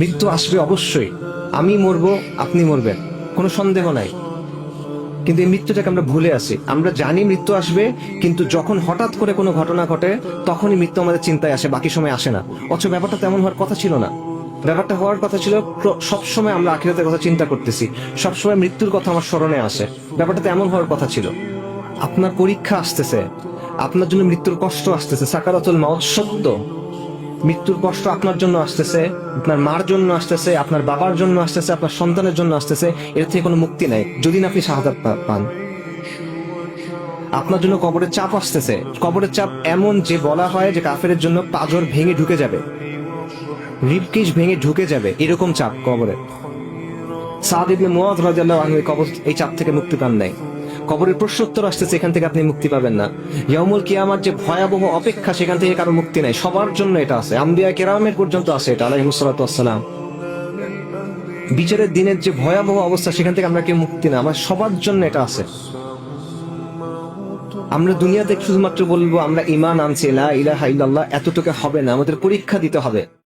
মৃত্যু আসবে অবশ্যই, আমি মরবো, আপনি মরবেন, কোনো সন্দেহ নাই। কিন্তু এই মৃত্যুটাকে আমরা ভুলে আসি। আমরা জানি মৃত্যু আসবে, কিন্তু যখন হঠাৎ করে কোনো ঘটনা ঘটে তখনই মৃত্যু আমাদের চিন্তায় আসে, বাকি সময় আসে না। অথচ ব্যাপারটা তেমন হওয়ার কথা ছিল না। ব্যাপারটা হওয়ার কথা ছিল সবসময় আমরা আখিরাতের কথা চিন্তা করতেছি, সবসময় মৃত্যুর কথা আমার স্মরণে আসে। ব্যাপারটা তেমন হওয়ার কথা ছিল। আপনার পরীক্ষা আসতেছে, আপনার জন্য মৃত্যুর কষ্ট আসতেছে, সাকারাতুল মাউত সত্য। মৃত্যুর কষ্ট আপনার জন্য আসতেছে, আপনার মার জন্য আসতেছে, আপনার বাবার জন্য আসতেছে, আপনার সন্তানের জন্য আসতেছে। এর থেকে কোনো মুক্তি নাই যদি না আপনি শাহাদাত পান। আপনার জন্য কবরের চাপ আসতেছে। কবরের চাপ এমন যে বলা হয় যে কাফেরের জন্য পাঁজর ভেঙে ঢুকে যাবে, রিবকেজ ভেঙে ঢুকে যাবে, এরকম চাপ কবরে। সাদ ইবনে মুআয রাদিয়াল্লাহু আনহু এই চাপ থেকে মুক্তি পান নাই। কবরের প্রশ্নোত্তর আসতেছে, এখান থেকে আপনি মুক্তি পাবেন না। ইয়াউমুল কিয়ামার যে ভয়াবহ অপেক্ষা, সেখান থেকে কারো মুক্তি নাই। সবার জন্য এটা আছে, আম্বিয়া কেরামের পর্যন্ত আছে এটা, আলাইহিস সালাতু ওয়াস সালাম। বিচারের দিনের যে ভয়াবহ অবস্থা, সেখান থেকে আমরা কেউ মুক্তি না, আমার সবার জন্য এটা আছে। আমরা দুনিয়াতে শুধুমাত্র বলবো আমরা ঈমান আনছি, লা ইলাহা ইল্লাল্লাহ, এতটুকু হবে না, আমাদের পরীক্ষা দিতে হবে।